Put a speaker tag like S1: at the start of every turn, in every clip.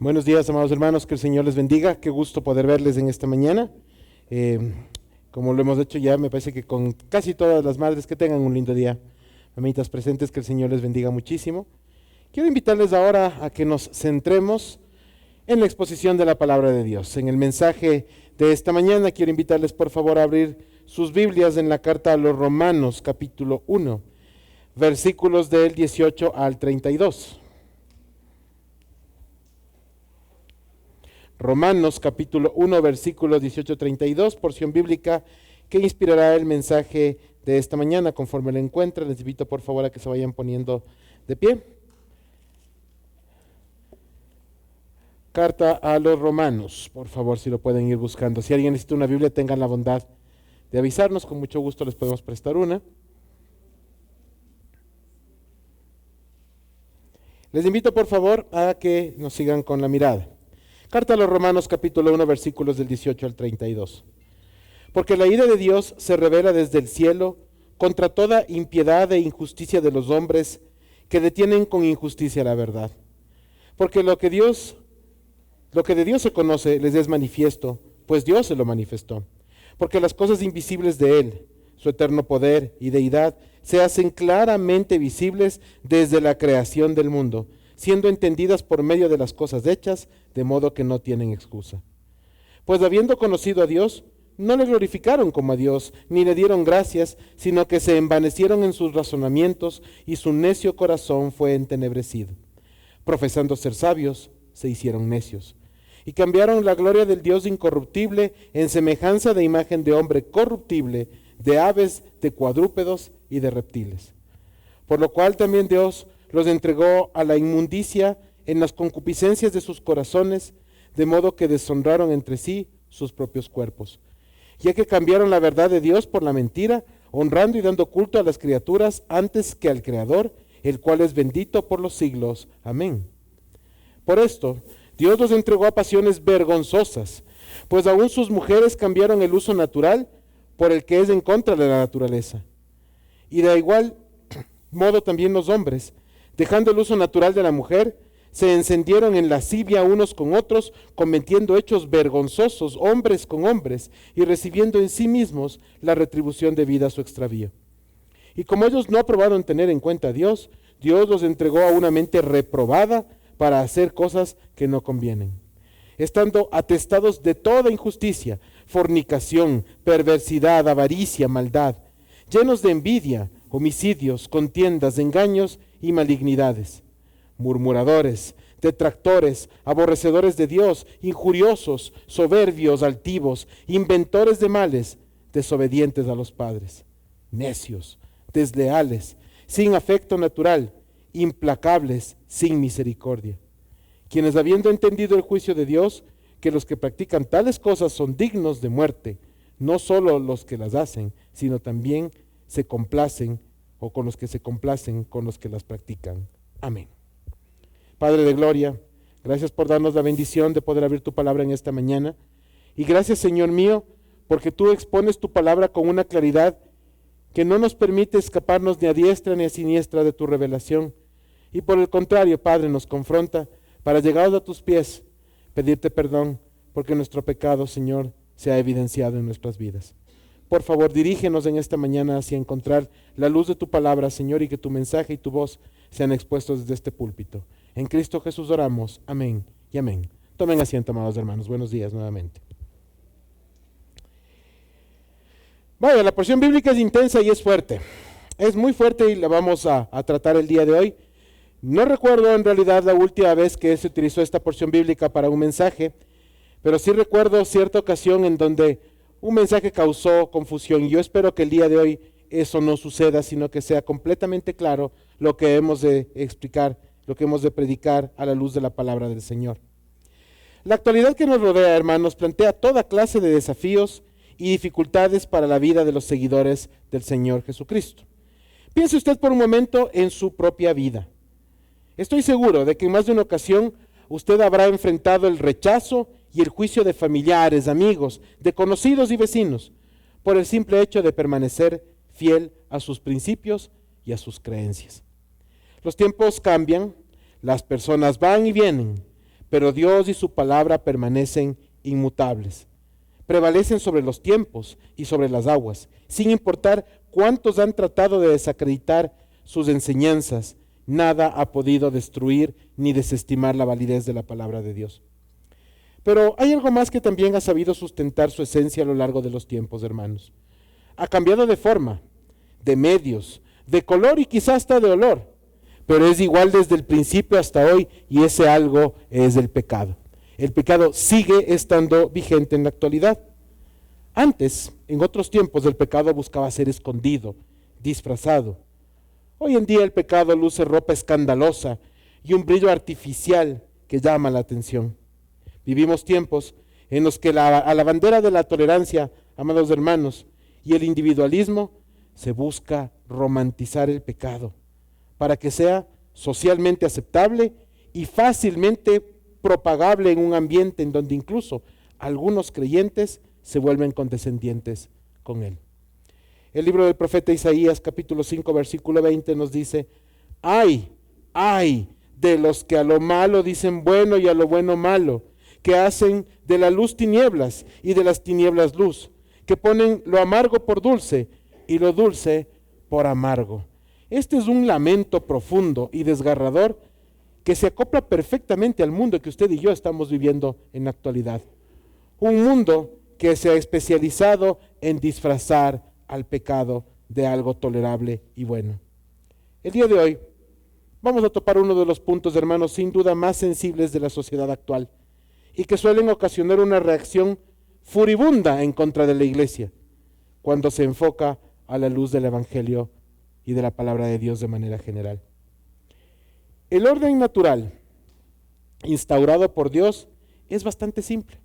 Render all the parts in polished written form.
S1: Buenos días, amados hermanos, que el Señor les bendiga. Qué gusto poder verles en esta mañana. Como lo hemos hecho ya, me parece que con casi todas las madres, que tengan un lindo día. Mamitas presentes, que el Señor les bendiga muchísimo. Quiero invitarles ahora a que nos centremos en la exposición de la palabra de Dios. En el mensaje de esta mañana quiero invitarles por favor a abrir sus Biblias en la carta a los Romanos, capítulo 1, versículos del 18 al 32. Romanos capítulo 1, versículos 18-32, porción bíblica que inspirará el mensaje de esta mañana. Conforme lo encuentren, les invito por favor a que se vayan poniendo de pie. Carta a los Romanos, por favor, si lo pueden ir buscando. Si alguien necesita una Biblia, tengan la bondad de avisarnos, con mucho gusto les podemos prestar una. Les invito por favor a que nos sigan con la mirada. Carta a los Romanos capítulo 1 versículos del 18 al 32. Porque la ira de Dios se revela desde el cielo contra toda impiedad e injusticia de los hombres que detienen con injusticia la verdad. Porque lo que de Dios se conoce les es manifiesto, pues Dios se lo manifestó. Porque las cosas invisibles de Él, su eterno poder y deidad, se hacen claramente visibles desde la creación del mundo, siendo entendidas por medio de las cosas hechas, de modo que no tienen excusa. Pues habiendo conocido a Dios, no le glorificaron como a Dios, ni le dieron gracias, sino que se envanecieron en sus razonamientos, y su necio corazón fue entenebrecido. Profesando ser sabios, se hicieron necios, y cambiaron la gloria del Dios incorruptible en semejanza de imagen de hombre corruptible, de aves, de cuadrúpedos y de reptiles. Por lo cual también Dios los entregó a la inmundicia en las concupiscencias de sus corazones, de modo que deshonraron entre sí sus propios cuerpos, ya que cambiaron la verdad de Dios por la mentira, honrando y dando culto a las criaturas antes que al Creador, el cual es bendito por los siglos. Amén. Por esto, Dios los entregó a pasiones vergonzosas, pues aún sus mujeres cambiaron el uso natural por el que es en contra de la naturaleza. Y de igual modo también los hombres, dejando el uso natural de la mujer, se encendieron en lascivia unos con otros, cometiendo hechos vergonzosos hombres con hombres, y recibiendo en sí mismos la retribución debida a su extravío. Y como ellos no aprobaron tener en cuenta a Dios, Dios los entregó a una mente reprobada para hacer cosas que no convienen, estando atestados de toda injusticia, fornicación, perversidad, avaricia, maldad, llenos de envidia, homicidios, contiendas, engaños y malignidades, murmuradores, detractores, aborrecedores de Dios, injuriosos, soberbios, altivos, inventores de males, desobedientes a los padres, necios, desleales, sin afecto natural, implacables, sin misericordia, quienes habiendo entendido el juicio de Dios, que los que practican tales cosas son dignos de muerte, no solo los que las hacen, sino también se complacen, o con los que se complacen con los que las practican. Amén. Padre de gloria, gracias por darnos la bendición de poder abrir tu palabra en esta mañana, y gracias, Señor mío, porque tú expones tu palabra con una claridad que no nos permite escaparnos ni a diestra ni a siniestra de tu revelación, y por el contrario, Padre, nos confronta para, llegados a tus pies, pedirte perdón porque nuestro pecado, Señor, se ha evidenciado en nuestras vidas. Por favor, dirígenos en esta mañana hacia encontrar la luz de tu palabra, Señor, y que tu mensaje y tu voz sean expuestos desde este púlpito. En Cristo Jesús oramos. Amén y amén. Tomen asiento, amados hermanos. Buenos días nuevamente. Vaya, la porción bíblica es intensa y es fuerte. Es muy fuerte y la vamos a tratar el día de hoy. No recuerdo en realidad la última vez que se utilizó esta porción bíblica para un mensaje, pero sí recuerdo cierta ocasión en donde un mensaje causó confusión, y yo espero que el día de hoy eso no suceda, sino que sea completamente claro lo que hemos de explicar, lo que hemos de predicar a la luz de la palabra del Señor. La actualidad que nos rodea, hermanos, plantea toda clase de desafíos y dificultades para la vida de los seguidores del Señor Jesucristo. Piense usted por un momento en su propia vida. Estoy seguro de que en más de una ocasión usted habrá enfrentado el rechazo y el juicio de familiares, amigos, de conocidos y vecinos, por el simple hecho de permanecer fiel a sus principios y a sus creencias. Los tiempos cambian, las personas van y vienen, pero Dios y su palabra permanecen inmutables. Prevalecen sobre los tiempos y sobre las aguas, sin importar cuántos han tratado de desacreditar sus enseñanzas. Nada ha podido destruir ni desestimar la validez de la palabra de Dios. Pero hay algo más que también ha sabido sustentar su esencia a lo largo de los tiempos, hermanos. Ha cambiado de forma, de medios, de color y quizás hasta de olor, pero es igual desde el principio hasta hoy, y ese algo es el pecado. El pecado sigue estando vigente en la actualidad. Antes, en otros tiempos, el pecado buscaba ser escondido, disfrazado. Hoy en día el pecado luce ropa escandalosa y un brillo artificial que llama la atención. Vivimos tiempos en los que a la bandera de la tolerancia, amados hermanos, y el individualismo, se busca romantizar el pecado para que sea socialmente aceptable y fácilmente propagable en un ambiente en donde incluso algunos creyentes se vuelven condescendientes con él. El libro del profeta Isaías, capítulo 5, versículo 20 nos dice: ay de los que a lo malo dicen bueno y a lo bueno malo, que hacen de la luz tinieblas y de las tinieblas luz, que ponen lo amargo por dulce y lo dulce por amargo. Este es un lamento profundo y desgarrador que se acopla perfectamente al mundo que usted y yo estamos viviendo en la actualidad. Un mundo que se ha especializado en disfrazar al pecado de algo tolerable y bueno. El día de hoy vamos a topar uno de los puntos, hermanos, sin duda más sensibles de la sociedad actual y que suelen ocasionar una reacción furibunda en contra de la iglesia cuando se enfoca a la luz del Evangelio y de la palabra de Dios de manera general. El orden natural instaurado por Dios es bastante simple.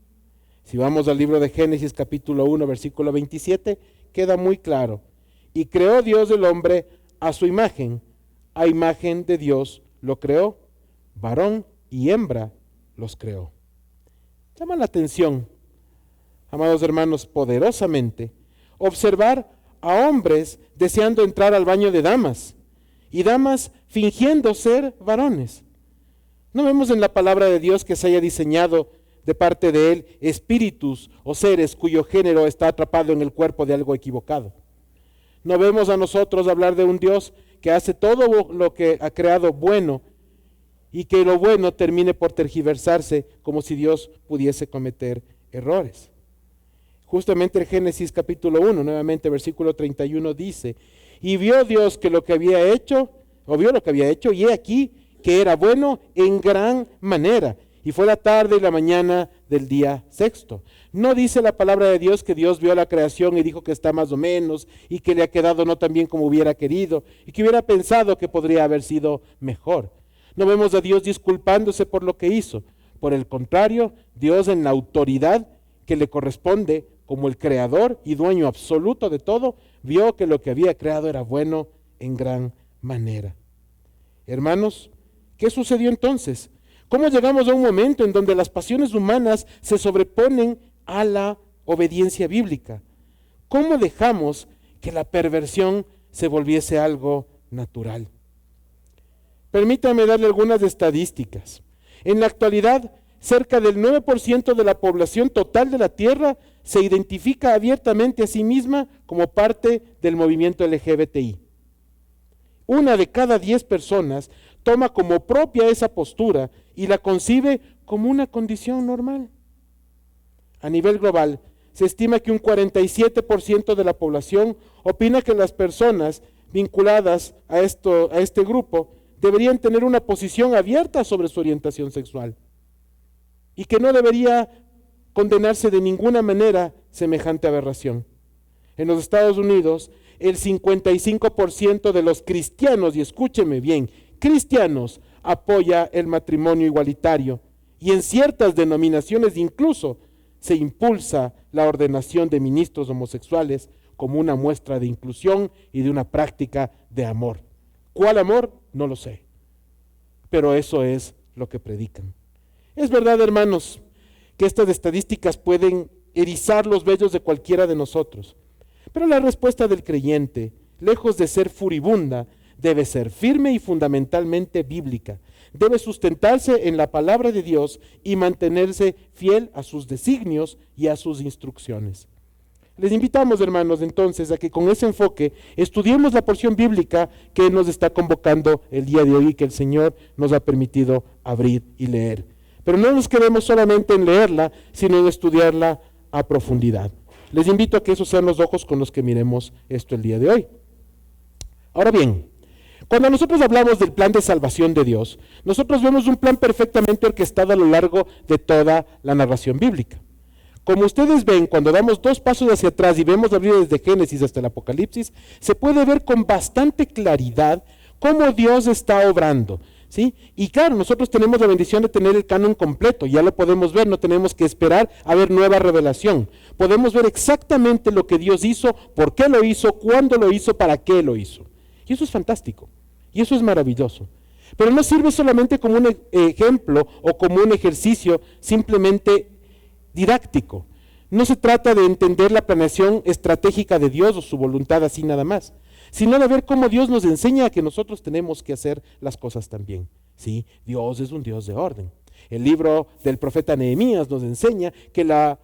S1: Si vamos al libro de Génesis capítulo 1 versículo 27, queda muy claro: y creó Dios el hombre a su imagen, a imagen de Dios lo creó, varón y hembra los creó. Llama la atención, amados hermanos, poderosamente observar a hombres deseando entrar al baño de damas y damas fingiendo ser varones. No vemos en la palabra de Dios que se haya diseñado de parte de Él espíritus o seres cuyo género está atrapado en el cuerpo de algo equivocado. No vemos a nosotros hablar de un Dios que hace todo lo que ha creado bueno y que lo bueno termine por tergiversarse como si Dios pudiese cometer errores. Justamente en Génesis capítulo 1, nuevamente versículo 31 dice: y vio Dios que lo que había hecho, y he aquí que era bueno en gran manera. Y fue la tarde y la mañana del día sexto. No dice la palabra de Dios que Dios vio la creación y dijo que está más o menos, y que le ha quedado no tan bien como hubiera querido, y que hubiera pensado que podría haber sido mejor. No vemos a Dios disculpándose por lo que hizo. Por el contrario, Dios, en la autoridad que le corresponde como el creador y dueño absoluto de todo, vio que lo que había creado era bueno en gran manera. Hermanos, ¿qué sucedió entonces? ¿Cómo llegamos a un momento en donde las pasiones humanas se sobreponen a la obediencia bíblica? ¿Cómo dejamos que la perversión se volviese algo natural? Permítame darle algunas estadísticas. En la actualidad, cerca del 9% de la población total de la Tierra se identifica abiertamente a sí misma como parte del movimiento LGBTI. 1 de cada 10 personas toma como propia esa postura y la concibe como una condición normal. A nivel global, se estima que un 47% de la población opina que las personas vinculadas a este grupo deberían tener una posición abierta sobre su orientación sexual y que no debería condenarse de ninguna manera semejante aberración. En los Estados Unidos, el 55% de los cristianos, y escúcheme bien, cristianos, apoya el matrimonio igualitario, y en ciertas denominaciones incluso se impulsa la ordenación de ministros homosexuales como una muestra de inclusión y de una práctica de amor. ¿Cuál amor? No lo sé, pero eso es lo que predican. Es verdad, hermanos, que estas estadísticas pueden erizar los vellos de cualquiera de nosotros, pero la respuesta del creyente, lejos de ser furibunda, debe ser firme y fundamentalmente bíblica. Debe sustentarse en la palabra de Dios y mantenerse fiel a sus designios y a sus instrucciones. Les invitamos, hermanos, entonces, a que con ese enfoque estudiemos la porción bíblica que nos está convocando el día de hoy y que el Señor nos ha permitido abrir y leer. Pero no nos quedemos solamente en leerla, sino en estudiarla a profundidad. Les invito a que esos sean los ojos con los que miremos esto el día de hoy. Ahora bien, cuando nosotros hablamos del plan de salvación de Dios, nosotros vemos un plan perfectamente orquestado a lo largo de toda la narración bíblica. Como ustedes ven, cuando damos 2 pasos hacia atrás y vemos abrir desde Génesis hasta el Apocalipsis, se puede ver con bastante claridad cómo Dios está obrando, ¿sí? Y claro, nosotros tenemos la bendición de tener el canon completo, ya lo podemos ver, no tenemos que esperar a ver nueva revelación. Podemos ver exactamente lo que Dios hizo, por qué lo hizo, cuándo lo hizo, para qué lo hizo. Y eso es fantástico, y eso es maravilloso. Pero no sirve solamente como un ejemplo o como un ejercicio simplemente didáctico. No se trata de entender la planeación estratégica de Dios o su voluntad así nada más, sino de ver cómo Dios nos enseña que nosotros tenemos que hacer las cosas también. Sí, Dios es un Dios de orden. El libro del profeta Nehemías nos enseña que la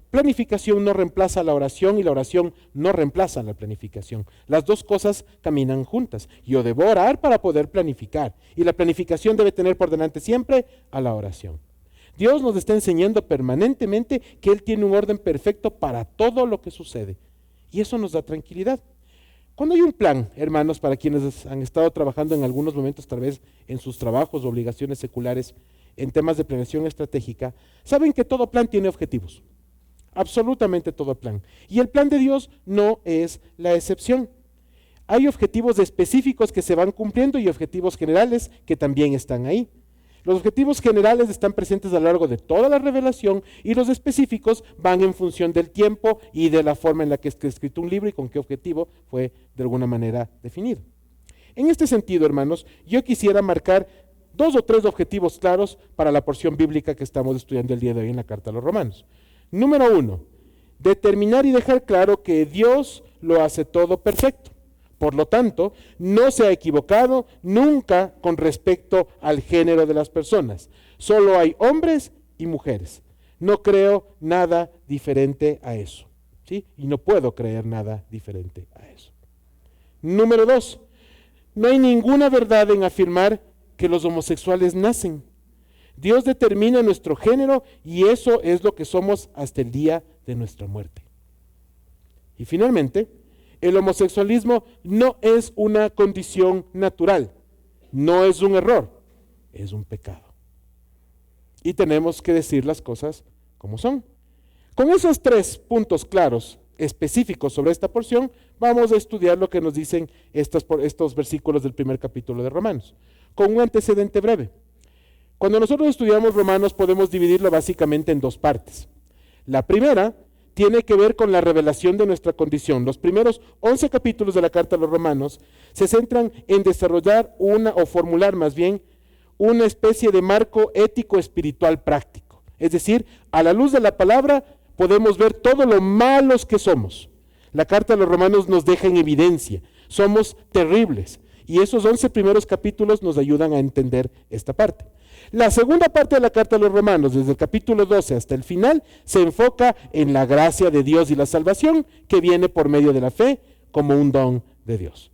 S1: planificación no reemplaza la oración y la oración no reemplaza la planificación. Las dos cosas caminan juntas. Yo debo orar para poder planificar y la planificación debe tener por delante siempre a la oración. Dios nos está enseñando permanentemente que Él tiene un orden perfecto para todo lo que sucede. Y eso nos da tranquilidad. Cuando hay un plan, hermanos, para quienes han estado trabajando en algunos momentos, tal vez en sus trabajos o obligaciones seculares, en temas de planeación estratégica, saben que todo plan tiene objetivos. Absolutamente todo plan. Y el plan de Dios no es la excepción. Hay objetivos específicos que se van cumpliendo y objetivos generales que también están ahí. Los objetivos generales están presentes a lo largo de toda la revelación y los específicos van en función del tiempo y de la forma en la que es escrito un libro y con qué objetivo fue de alguna manera definido. En este sentido, hermanos, yo quisiera marcar 2 o 3 objetivos claros para la porción bíblica que estamos estudiando el día de hoy en la Carta a los Romanos. Número 1, determinar y dejar claro que Dios lo hace todo perfecto. Por lo tanto, no se ha equivocado nunca con respecto al género de las personas. Solo hay hombres y mujeres. No creo nada diferente a eso, ¿sí? Y no puedo creer nada diferente a eso. Número 2, no hay ninguna verdad en afirmar que los homosexuales nacen. Dios determina nuestro género y eso es lo que somos hasta el día de nuestra muerte. Y finalmente, el homosexualismo no es una condición natural, no es un error, es un pecado. Y tenemos que decir las cosas como son. Con esos 3 puntos claros, específicos sobre esta porción, vamos a estudiar lo que nos dicen estos versículos del primer capítulo de Romanos, con un antecedente breve. Cuando nosotros estudiamos Romanos podemos dividirlo básicamente en 2 partes. La primera tiene que ver con la revelación de nuestra condición. Los primeros 11 capítulos de la Carta a los Romanos se centran en desarrollar formular más bien, una especie de marco ético espiritual práctico. Es decir, a la luz de la palabra podemos ver todo lo malos que somos. La Carta a los Romanos nos deja en evidencia. Somos terribles. Y esos 11 primeros capítulos nos ayudan a entender esta parte. La segunda parte de la Carta a los Romanos, desde el capítulo 12 hasta el final, se enfoca en la gracia de Dios y la salvación que viene por medio de la fe como un don de Dios.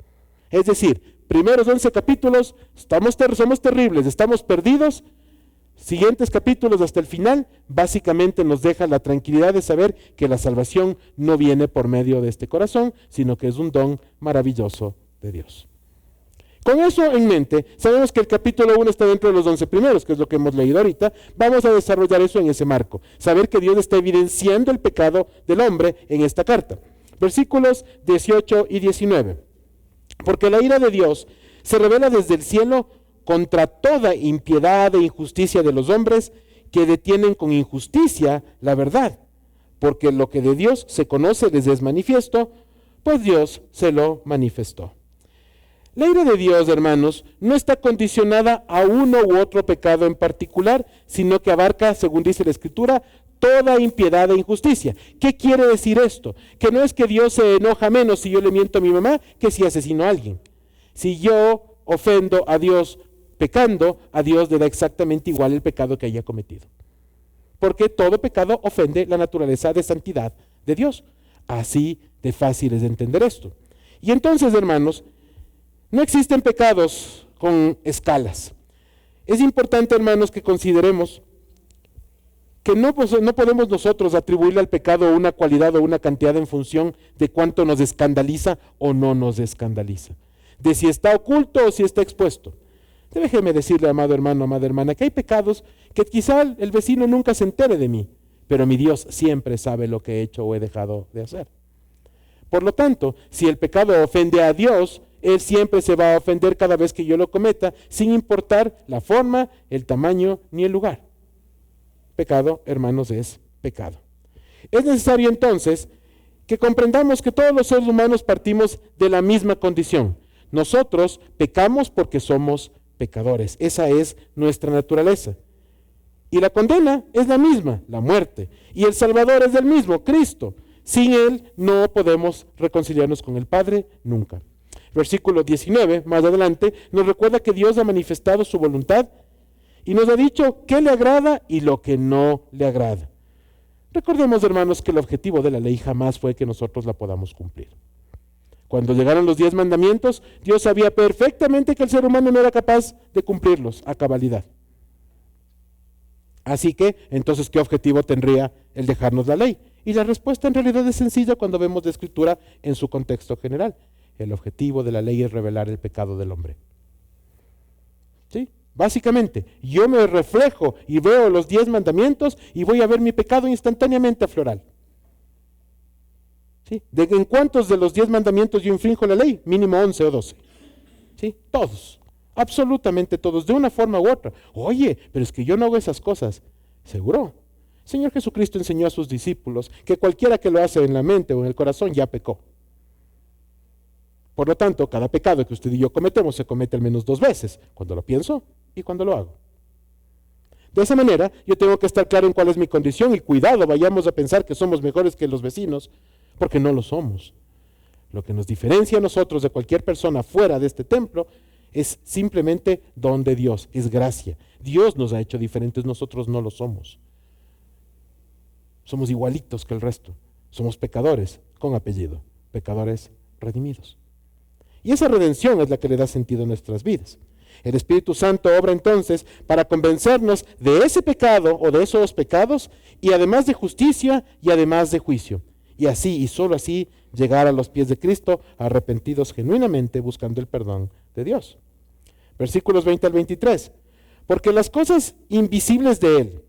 S1: Es decir, primeros 11 capítulos, somos terribles, estamos perdidos. Siguientes capítulos hasta el final, básicamente nos deja la tranquilidad de saber que la salvación no viene por medio de este corazón, sino que es un don maravilloso de Dios. Con eso en mente, sabemos que el capítulo 1 está dentro de los 11 primeros, que es lo que hemos leído ahorita. Vamos a desarrollar eso en ese marco. Saber que Dios está evidenciando el pecado del hombre en esta carta. Versículos 18 y 19. Porque la ira de Dios se revela desde el cielo contra toda impiedad e injusticia de los hombres que detienen con injusticia la verdad. Porque lo que de Dios se conoce les es manifiesto, pues Dios se lo manifestó. La ira de Dios, hermanos, no está condicionada a uno u otro pecado en particular, sino que abarca, según dice la Escritura, toda impiedad e injusticia. ¿Qué quiere decir esto? Que no es que Dios se enoja menos si yo le miento a mi mamá que si asesino a alguien. Si yo ofendo a Dios pecando, a Dios le da exactamente igual el pecado que haya cometido. Porque todo pecado ofende la naturaleza de santidad de Dios. Así de fácil es de entender esto. Y entonces, hermanos, no existen pecados con escalas. Es importante, hermanos, que consideremos que no podemos nosotros atribuirle al pecado una cualidad o una cantidad en función de cuánto nos escandaliza o no nos escandaliza, de si está oculto o si está expuesto. Déjeme decirle, amado hermano, amada hermana, que hay pecados que quizá el vecino nunca se entere de mí, pero mi Dios siempre sabe lo que he hecho o he dejado de hacer. Por lo tanto, si el pecado ofende a Dios, Él siempre se va a ofender cada vez que yo lo cometa, sin importar la forma, el tamaño ni el lugar. Pecado, hermanos, es pecado. Es necesario entonces que comprendamos que todos los seres humanos partimos de la misma condición. Nosotros pecamos porque somos pecadores. Esa es nuestra naturaleza. Y la condena es la misma, la muerte. Y el Salvador es el mismo, Cristo. Sin Él no podemos reconciliarnos con el Padre nunca. Versículo 19, más adelante, nos recuerda que Dios ha manifestado su voluntad y nos ha dicho qué le agrada y lo que no le agrada. Recordemos, hermanos, que el objetivo de la ley jamás fue que nosotros la podamos cumplir. Cuando llegaron los 10 mandamientos, Dios sabía perfectamente que el ser humano no era capaz de cumplirlos a cabalidad. Así que, entonces, ¿qué objetivo tendría el dejarnos la ley? Y la respuesta en realidad es sencilla cuando vemos la Escritura en su contexto general. El objetivo de la ley es revelar el pecado del hombre. ¿Sí? Básicamente, yo me reflejo y veo los 10 mandamientos y voy a ver mi pecado instantáneamente aflorar. ¿Sí? ¿En cuántos de los 10 mandamientos yo infrinjo la ley? Mínimo 11 o 12. ¿Sí? Todos, absolutamente todos, de una forma u otra. Oye, pero es que yo no hago esas cosas. ¿Seguro? Señor Jesucristo enseñó a sus discípulos que cualquiera que lo hace en la mente o en el corazón ya pecó. Por lo tanto, cada pecado que usted y yo cometemos se comete al menos 2 veces, cuando lo pienso y cuando lo hago. De esa manera, yo tengo que estar claro en cuál es mi condición y cuidado, vayamos a pensar que somos mejores que los vecinos, porque no lo somos. Lo que nos diferencia a nosotros de cualquier persona fuera de este templo es simplemente don de Dios, es gracia. Dios nos ha hecho diferentes, nosotros no lo somos. Somos igualitos que el resto. Somos pecadores con apellido, pecadores redimidos. Y esa redención es la que le da sentido a nuestras vidas. El Espíritu Santo obra entonces para convencernos de ese pecado o de esos pecados y además de justicia y además de juicio. Y así y solo así llegar a los pies de Cristo arrepentidos genuinamente buscando el perdón de Dios. Versículos 20 al 23. Porque las cosas invisibles de Él,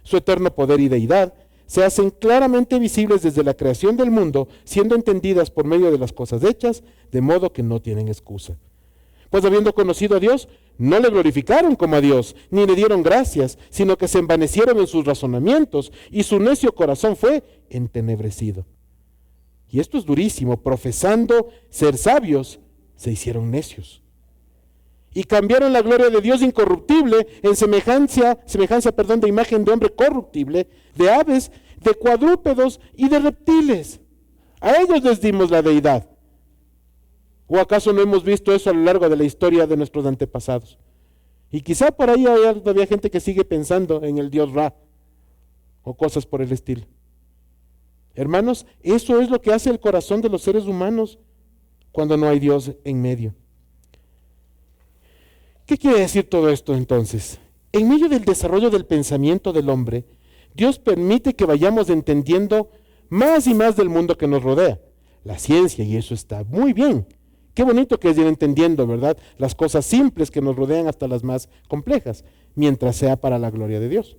S1: su eterno poder y deidad, se hacen claramente visibles desde la creación del mundo, siendo entendidas por medio de las cosas hechas, de modo que no tienen excusa. Pues habiendo conocido a Dios, no le glorificaron como a Dios, ni le dieron gracias, sino que se envanecieron en sus razonamientos, y su necio corazón fue entenebrecido. Y esto es durísimo, profesando ser sabios, se hicieron necios. Y cambiaron la gloria de Dios incorruptible en semejanza de imagen de hombre corruptible, de aves, de cuadrúpedos y de reptiles. A ellos les dimos la deidad. ¿O acaso no hemos visto eso a lo largo de la historia de nuestros antepasados? Y quizá por ahí hay todavía gente que sigue pensando en el dios Ra o cosas por el estilo. Hermanos, eso es lo que hace el corazón de los seres humanos cuando no hay Dios en medio. ¿Qué quiere decir todo esto entonces? En medio del desarrollo del pensamiento del hombre, Dios permite que vayamos entendiendo más y más del mundo que nos rodea. La ciencia, y eso está muy bien. Qué bonito que es ir entendiendo, ¿verdad? Las cosas simples que nos rodean hasta las más complejas, mientras sea para la gloria de Dios.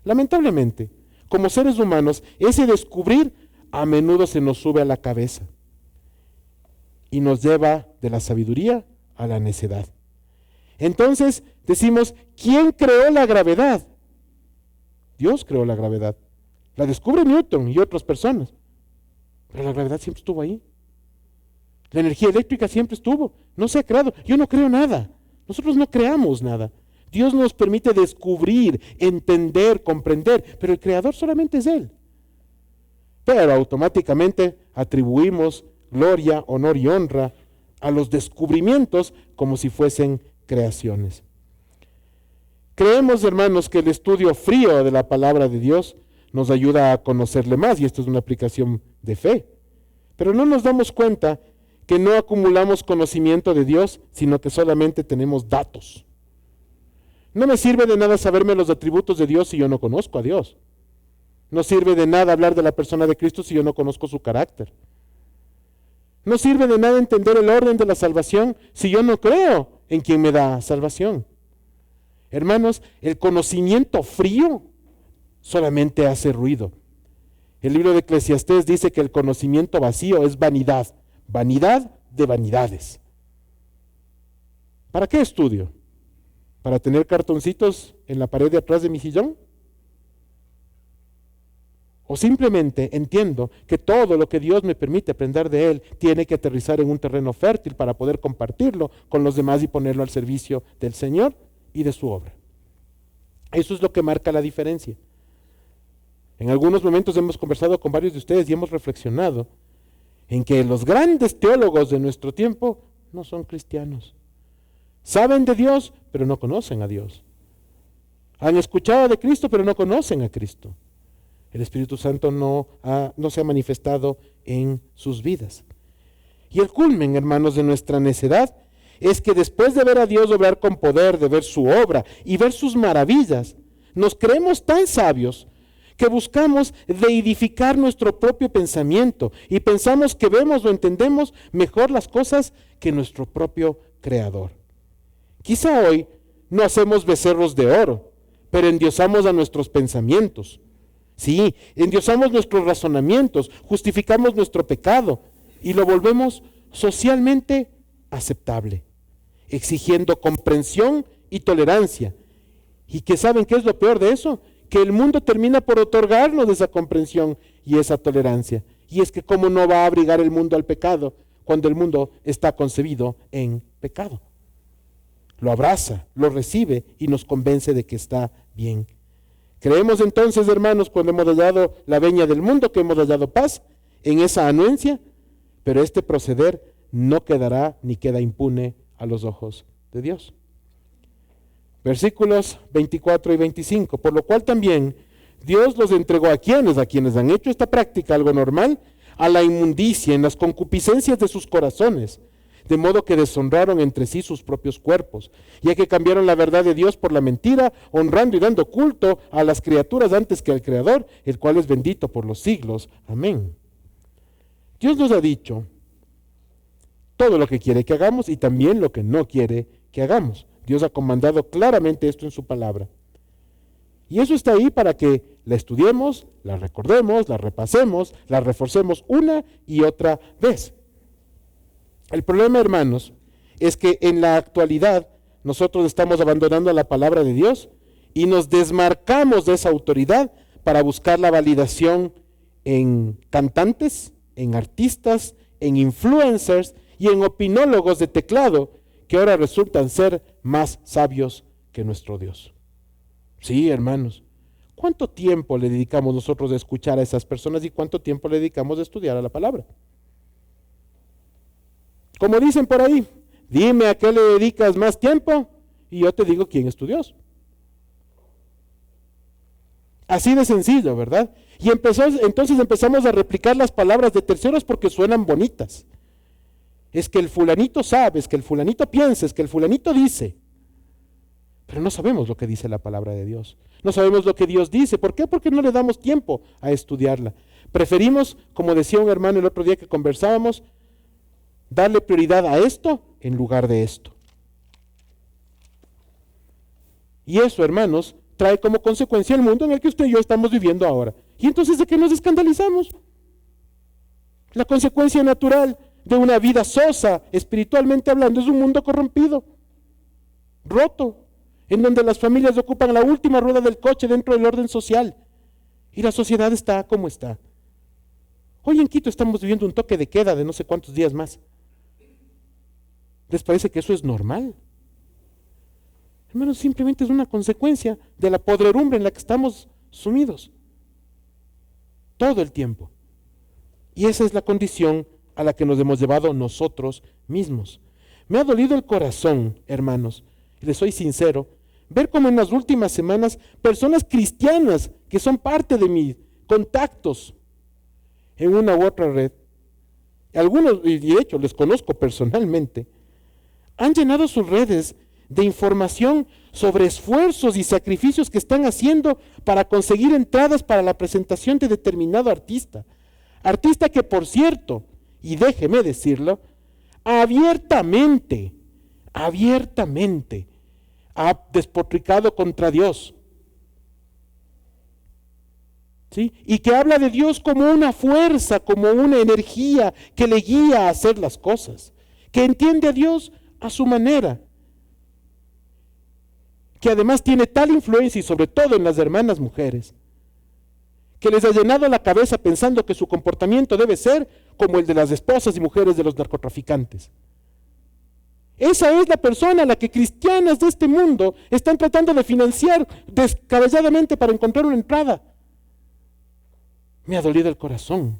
S1: Lamentablemente, como seres humanos, ese descubrir a menudo se nos sube a la cabeza y nos lleva de la sabiduría a la necedad. Entonces decimos, ¿quién creó la gravedad? Dios creó la gravedad. La descubre Newton y otras personas. Pero la gravedad siempre estuvo ahí. La energía eléctrica siempre estuvo. No se ha creado. Yo no creo nada. Nosotros no creamos nada. Dios nos permite descubrir, entender, comprender. Pero el creador solamente es Él. Pero automáticamente atribuimos gloria, honor y honra a los descubrimientos como si fuesen creaciones. Creemos, hermanos, que el estudio frío de la palabra de Dios nos ayuda a conocerle más, y esto es una aplicación de fe. Pero no nos damos cuenta que no acumulamos conocimiento de Dios, sino que solamente tenemos datos. No me sirve de nada saberme los atributos de Dios si yo no conozco a Dios. No sirve de nada hablar de la persona de Cristo si yo no conozco su carácter. No sirve de nada entender el orden de la salvación si yo no creo en quien me da salvación. Hermanos, el conocimiento frío solamente hace ruido. El libro de Eclesiastés dice que el conocimiento vacío es vanidad, vanidad de vanidades. ¿Para qué estudio? ¿Para tener cartoncitos en la pared de atrás de mi sillón? ¿O simplemente entiendo que todo lo que Dios me permite aprender de Él tiene que aterrizar en un terreno fértil para poder compartirlo con los demás y ponerlo al servicio del Señor y de su obra? Eso es lo que marca la diferencia. En algunos momentos hemos conversado con varios de ustedes y hemos reflexionado en que los grandes teólogos de nuestro tiempo no son cristianos. Saben de Dios, pero no conocen a Dios. Han escuchado de Cristo, pero no conocen a Cristo. El Espíritu Santo no se ha manifestado en sus vidas. Y el culmen, hermanos, de nuestra necedad es que después de ver a Dios obrar con poder, de ver su obra y ver sus maravillas, nos creemos tan sabios que buscamos deidificar nuestro propio pensamiento y pensamos que vemos o entendemos mejor las cosas que nuestro propio Creador. Quizá hoy no hacemos becerros de oro, pero endiosamos a nuestros pensamientos. Sí, endiosamos nuestros razonamientos, justificamos nuestro pecado y lo volvemos socialmente aceptable, exigiendo comprensión y tolerancia. ¿Y que saben qué es lo peor de eso? Que el mundo termina por otorgarnos esa comprensión y esa tolerancia. Y es que cómo no va a abrigar el mundo al pecado cuando el mundo está concebido en pecado. Lo abraza, lo recibe y nos convence de que está bien. Creemos entonces, hermanos, cuando hemos hallado la veña del mundo, que hemos hallado paz en esa anuencia, pero este proceder no quedará ni queda impune a los ojos de Dios. Versículos 24 y 25, por lo cual también Dios los entregó a quienes han hecho esta práctica algo normal, a la inmundicia en las concupiscencias de sus corazones, de modo que deshonraron entre sí sus propios cuerpos, ya que cambiaron la verdad de Dios por la mentira, honrando y dando culto a las criaturas antes que al Creador, el cual es bendito por los siglos. Amén. Dios nos ha dicho todo lo que quiere que hagamos y también lo que no quiere que hagamos. Dios ha comandado claramente esto en su palabra. Y eso está ahí para que la estudiemos, la recordemos, la repasemos, la reforcemos una y otra vez. El problema, hermanos, es que en la actualidad nosotros estamos abandonando la palabra de Dios y nos desmarcamos de esa autoridad para buscar la validación en cantantes, en artistas, en influencers y en opinólogos de teclado que ahora resultan ser más sabios que nuestro Dios. Sí, hermanos, ¿cuánto tiempo le dedicamos nosotros a escuchar a esas personas y cuánto tiempo le dedicamos a estudiar a la palabra? Como dicen por ahí, dime a qué le dedicas más tiempo y yo te digo quién es tu Dios. Así de sencillo, ¿verdad? Y entonces empezamos a replicar las palabras de terceros porque suenan bonitas. Es que el fulanito sabe, es que el fulanito piensa, es que el fulanito dice. Pero no sabemos lo que dice la palabra de Dios. No sabemos lo que Dios dice. ¿Por qué? Porque no le damos tiempo a estudiarla. Preferimos, como decía un hermano el otro día que conversábamos, darle prioridad a esto en lugar de esto. Y eso, hermanos, trae como consecuencia el mundo en el que usted y yo estamos viviendo ahora. ¿Y entonces de qué nos escandalizamos? La consecuencia natural de una vida sosa, espiritualmente hablando, es un mundo corrompido, roto, en donde las familias ocupan la última rueda del coche dentro del orden social. Y la sociedad está como está. Hoy en Quito estamos viviendo un toque de queda de no sé cuántos días más. ¿Les parece que eso es normal? Hermanos, simplemente es una consecuencia de la podredumbre en la que estamos sumidos todo el tiempo. Y esa es la condición a la que nos hemos llevado nosotros mismos. Me ha dolido el corazón, hermanos, y les soy sincero, ver cómo en las últimas semanas personas cristianas que son parte de mis contactos en una u otra red, algunos, y de hecho les conozco personalmente, han llenado sus redes de información sobre esfuerzos y sacrificios que están haciendo para conseguir entradas para la presentación de determinado artista. Artista que, por cierto, y déjeme decirlo, abiertamente ha despotricado contra Dios. ¿Sí? Y que habla de Dios como una fuerza, como una energía que le guía a hacer las cosas, que entiende a Dios a su manera, que además tiene tal influencia, y sobre todo en las hermanas mujeres, que les ha llenado la cabeza pensando que su comportamiento debe ser como el de las esposas y mujeres de los narcotraficantes. Esa es la persona a la que cristianas de este mundo están tratando de financiar descabelladamente para encontrar una entrada. Me ha dolido el corazón.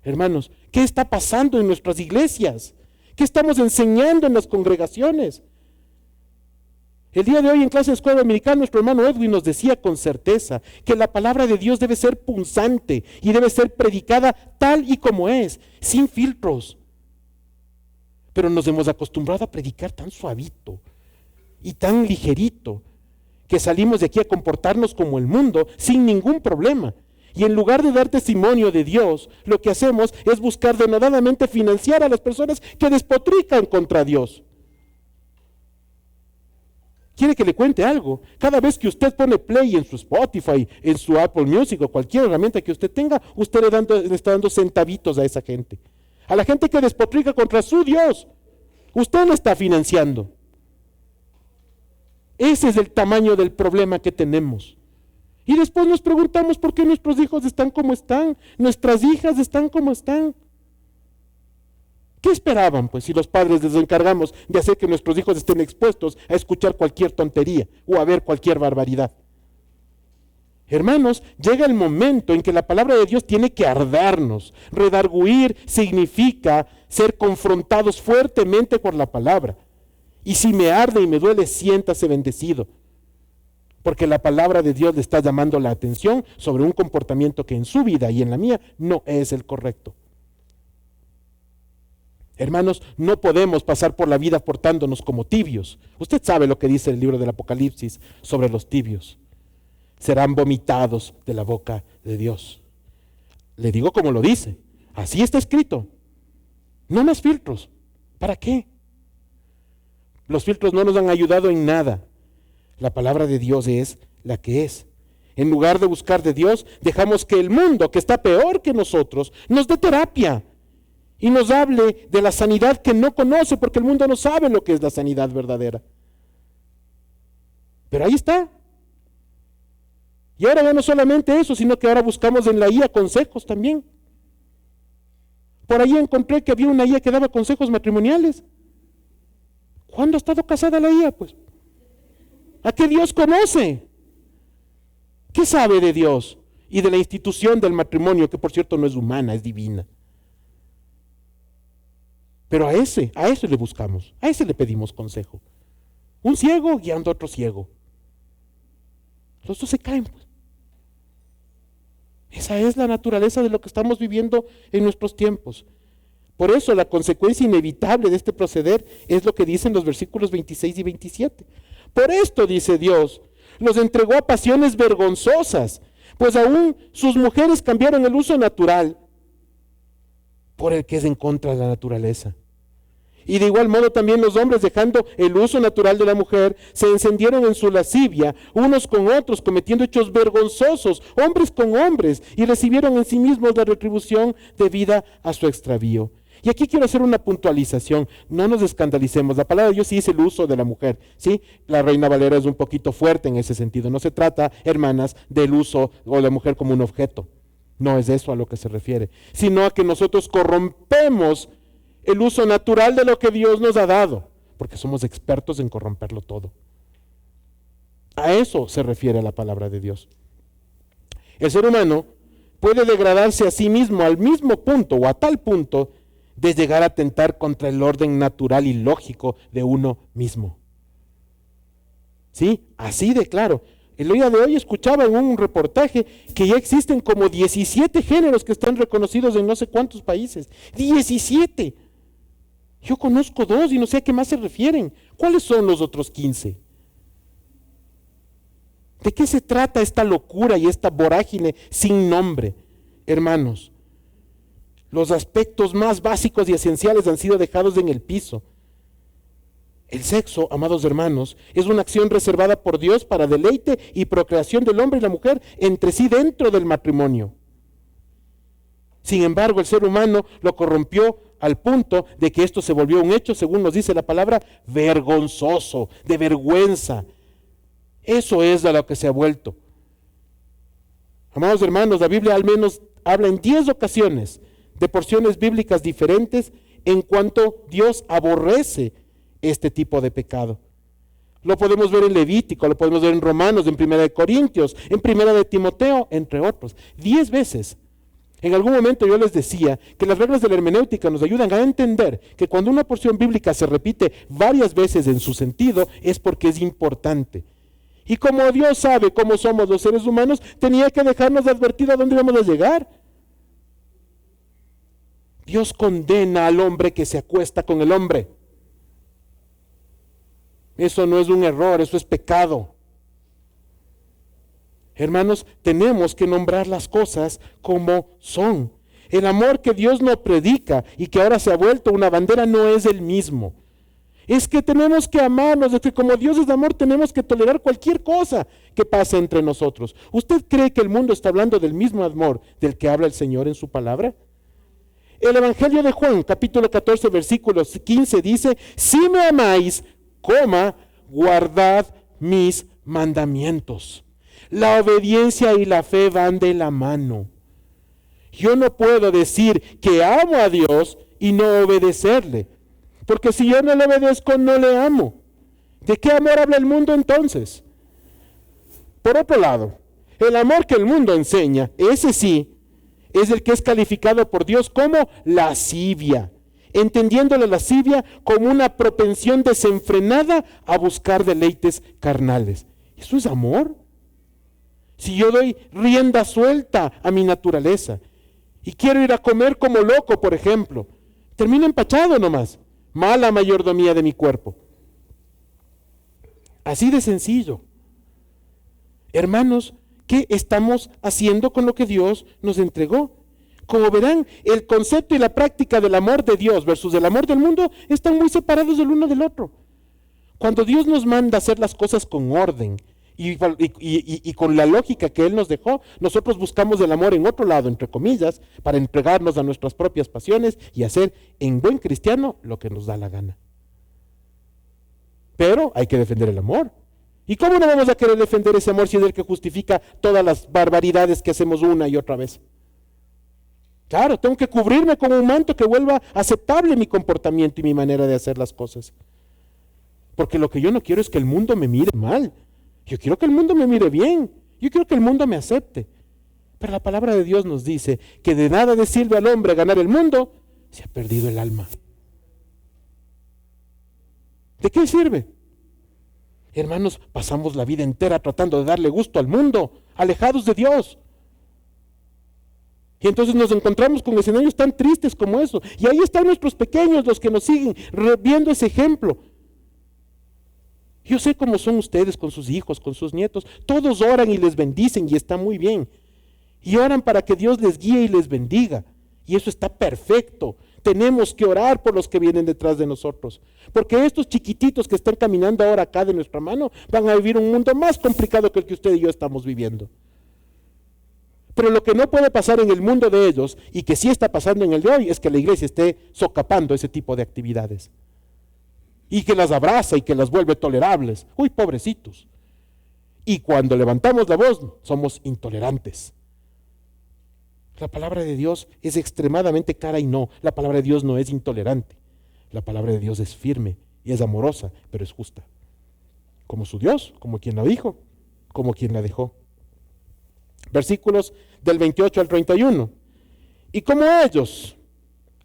S1: Hermanos, ¿qué está pasando en nuestras iglesias? ¿Qué estamos enseñando en las congregaciones? El día de hoy en clase de escuela dominical nuestro hermano Edwin nos decía con certeza que la palabra de Dios debe ser punzante y debe ser predicada tal y como es, sin filtros. Pero nos hemos acostumbrado a predicar tan suavito y tan ligerito que salimos de aquí a comportarnos como el mundo sin ningún problema. Y en lugar de dar testimonio de Dios, lo que hacemos es buscar denodadamente financiar a las personas que despotrican contra Dios. ¿Quiere que le cuente algo? Cada vez que usted pone play en su Spotify, en su Apple Music o cualquier herramienta que usted tenga, usted le está dando centavitos a esa gente. A la gente que despotrica contra su Dios, usted le está financiando. Ese es el tamaño del problema que tenemos. Y después nos preguntamos por qué nuestros hijos están como están, nuestras hijas están como están. ¿Qué esperaban, pues, si los padres les encargamos de hacer que nuestros hijos estén expuestos a escuchar cualquier tontería o a ver cualquier barbaridad? Hermanos, llega el momento en que la palabra de Dios tiene que ardarnos. Redarguir significa ser confrontados fuertemente por la palabra. Y si me arde y me duele, siéntase bendecido. Porque la palabra de Dios le está llamando la atención sobre un comportamiento que en su vida y en la mía no es el correcto. Hermanos, no podemos pasar por la vida portándonos como tibios. Usted sabe lo que dice el libro del Apocalipsis sobre los tibios. Serán vomitados de la boca de Dios. Le digo como lo dice. Así está escrito. No más filtros. ¿Para qué? Los filtros no nos han ayudado en nada. La palabra de Dios es la que es. En lugar de buscar de Dios, dejamos que el mundo, que está peor que nosotros, nos dé terapia y nos hable de la sanidad que no conoce, porque el mundo no sabe lo que es la sanidad verdadera. Pero ahí está. Y ahora ya no solamente eso, sino que ahora buscamos en la IA consejos también. Por ahí encontré que había una IA que daba consejos matrimoniales. ¿Cuándo ha estado casada la IA? Pues, ¿a qué Dios conoce? ¿Qué sabe de Dios y de la institución del matrimonio, que por cierto no es humana, es divina? Pero a ese le buscamos, a ese le pedimos consejo. Un ciego guiando a otro ciego. Los dos se caen, pues. Esa es la naturaleza de lo que estamos viviendo en nuestros tiempos. Por eso la consecuencia inevitable de este proceder es lo que dicen los versículos 26 y 27. Por esto, dice Dios, los entregó a pasiones vergonzosas, pues aún sus mujeres cambiaron el uso natural por el que es en contra de la naturaleza. Y de igual modo también los hombres, dejando el uso natural de la mujer, se encendieron en su lascivia, unos con otros, cometiendo hechos vergonzosos, hombres con hombres, y recibieron en sí mismos la retribución debida a su extravío. Y aquí quiero hacer una puntualización, no nos escandalicemos, la palabra de Dios sí dice el uso de la mujer, ¿sí? La Reina Valera es un poquito fuerte en ese sentido, no se trata, hermanas, del uso o de la mujer como un objeto, no es eso a lo que se refiere, sino a que nosotros corrompemos el uso natural de lo que Dios nos ha dado, porque somos expertos en corromperlo todo. A eso se refiere la palabra de Dios. El ser humano puede degradarse a sí mismo al mismo punto o a tal punto de llegar a atentar contra el orden natural y lógico de uno mismo. ¿Sí? Así de claro. El día de hoy escuchaba en un reportaje que ya existen como 17 géneros que están reconocidos en no sé cuántos países. 17. Yo conozco 2 y no sé a qué más se refieren. ¿Cuáles son los otros 15? ¿De qué se trata esta locura y esta vorágine sin nombre? Hermanos, los aspectos más básicos y esenciales han sido dejados en el piso. El sexo, amados hermanos, es una acción reservada por Dios para deleite y procreación del hombre y la mujer entre sí dentro del matrimonio. Sin embargo, el ser humano lo corrompió al punto de que esto se volvió un hecho, según nos dice la palabra, vergonzoso, de vergüenza. Eso es de lo que se ha vuelto. Amados hermanos, la Biblia al menos habla en 10 ocasiones de porciones bíblicas diferentes en cuanto Dios aborrece este tipo de pecado. Lo podemos ver en Levítico, lo podemos ver en Romanos, en Primera de Corintios, en Primera de Timoteo, entre otros. 10 veces. En algún momento yo les decía que las reglas de la hermenéutica nos ayudan a entender que cuando una porción bíblica se repite varias veces en su sentido es porque es importante. Y como Dios sabe cómo somos los seres humanos, tenía que dejarnos advertido a dónde íbamos a llegar. Dios condena al hombre que se acuesta con el hombre. Eso no es un error, eso es pecado. Hermanos, tenemos que nombrar las cosas como son. El amor que Dios nos predica y que ahora se ha vuelto una bandera no es el mismo. Es que tenemos que amarnos, es que como Dios es de amor tenemos que tolerar cualquier cosa que pase entre nosotros. ¿Usted cree que el mundo está hablando del mismo amor del que habla el Señor en su palabra? El Evangelio de Juan, capítulo 14, versículo 15 dice, si me amáis, guardad mis mandamientos. La obediencia y la fe van de la mano. Yo no puedo decir que amo a Dios y no obedecerle. Porque si yo no le obedezco, no le amo. ¿De qué amor habla el mundo entonces? Por otro lado, el amor que el mundo enseña, ese sí, es el que es calificado por Dios como lascivia, entendiendo la lascivia como una propensión desenfrenada a buscar deleites carnales. ¿Eso es amor? Si yo doy rienda suelta a mi naturaleza y quiero ir a comer como loco, por ejemplo, termino empachado nomás. Mala mayordomía de mi cuerpo. Así de sencillo. Hermanos, ¿qué estamos haciendo con lo que Dios nos entregó? Como verán, el concepto y la práctica del amor de Dios versus el amor del mundo están muy separados del uno del otro. Cuando Dios nos manda hacer las cosas con orden y con la lógica que Él nos dejó, nosotros buscamos el amor en otro lado, entre comillas, para entregarnos a nuestras propias pasiones y hacer en buen cristiano lo que nos da la gana. Pero hay que defender el amor. ¿Y cómo no vamos a querer defender ese amor si es el que justifica todas las barbaridades que hacemos una y otra vez? Claro, tengo que cubrirme con un manto que vuelva aceptable mi comportamiento y mi manera de hacer las cosas. Porque lo que yo no quiero es que el mundo me mire mal. Yo quiero que el mundo me mire bien. Yo quiero que el mundo me acepte. Pero la palabra de Dios nos dice que de nada le sirve al hombre ganar el mundo si ha perdido el alma. ¿De qué sirve? Hermanos, pasamos la vida entera tratando de darle gusto al mundo, alejados de Dios. Y entonces nos encontramos con escenarios tan tristes como eso. Y ahí están nuestros pequeños, los que nos siguen, viendo ese ejemplo. Yo sé cómo son ustedes con sus hijos, con sus nietos. Todos oran y les bendicen y está muy bien. Y oran para que Dios les guíe y les bendiga. Y eso está perfecto. Tenemos que orar por los que vienen detrás de nosotros. Porque estos chiquititos que están caminando ahora acá de nuestra mano van a vivir un mundo más complicado que el que usted y yo estamos viviendo. Pero lo que no puede pasar en el mundo de ellos y que sí está pasando en el de hoy es que la iglesia esté socapando ese tipo de actividades. Y que las abraza y que las vuelve tolerables. Uy, pobrecitos. Y cuando levantamos la voz, somos intolerantes. La palabra de Dios es extremadamente cara y no. La palabra de Dios no es intolerante. La palabra de Dios es firme y es amorosa, pero es justa. Como su Dios, como quien la dijo, como quien la dejó. Versículos del 28 al 31. Y como ellos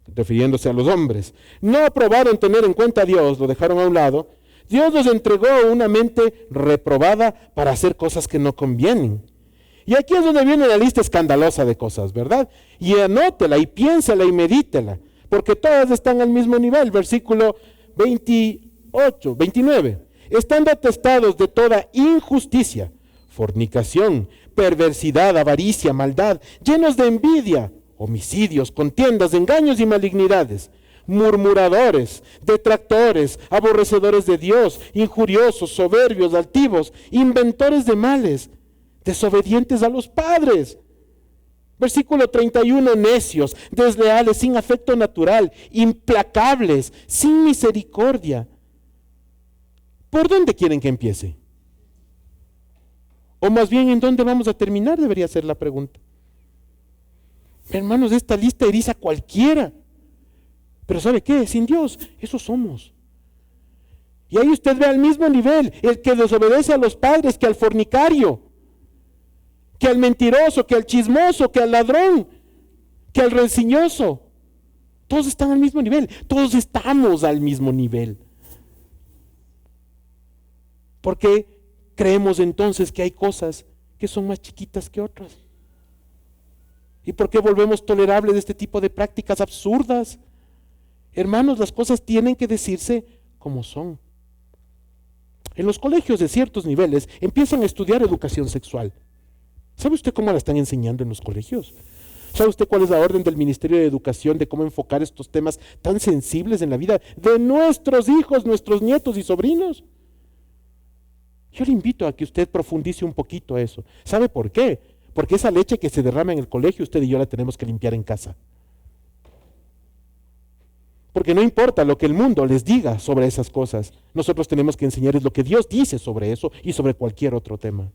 S1: refiriéndose a los hombres, no aprobaron tener en cuenta a Dios, lo dejaron a un lado, Dios nos entregó una mente reprobada para hacer cosas que no convienen. Y aquí es donde viene la lista escandalosa de cosas, ¿verdad? Y anótela y piénsela y medítela, porque todas están al mismo nivel. Versículo 29. Estando atestados de toda injusticia, fornicación, perversidad, avaricia, maldad, llenos de envidia, homicidios, contiendas, engaños y malignidades, murmuradores, detractores, aborrecedores de Dios, injuriosos, soberbios, altivos, inventores de males, desobedientes a los padres. Versículo 31, necios, desleales, sin afecto natural, implacables, sin misericordia. ¿Por dónde quieren que empiece? O más bien, ¿en dónde vamos a terminar? Debería ser la pregunta. Hermanos, esta lista eriza a cualquiera. Pero ¿sabe qué? Sin Dios, eso somos. Y ahí usted ve al mismo nivel, el que desobedece a los padres, que al fornicario, que al mentiroso, que al chismoso, que al ladrón, que al rencilloso. Todos están al mismo nivel, todos estamos al mismo nivel. Porque creemos entonces que hay cosas que son más chiquitas que otras. ¿Y por qué volvemos tolerables este tipo de prácticas absurdas? Hermanos, las cosas tienen que decirse como son. En los colegios de ciertos niveles empiezan a estudiar educación sexual. ¿Sabe usted cómo la están enseñando en los colegios? ¿Sabe usted cuál es la orden del Ministerio de Educación de cómo enfocar estos temas tan sensibles en la vida de nuestros hijos, nuestros nietos y sobrinos? Yo le invito a que usted profundice un poquito eso. ¿Sabe por qué? Porque esa leche que se derrama en el colegio, usted y yo la tenemos que limpiar en casa. Porque no importa lo que el mundo les diga sobre esas cosas, nosotros tenemos que enseñarles lo que Dios dice sobre eso y sobre cualquier otro tema.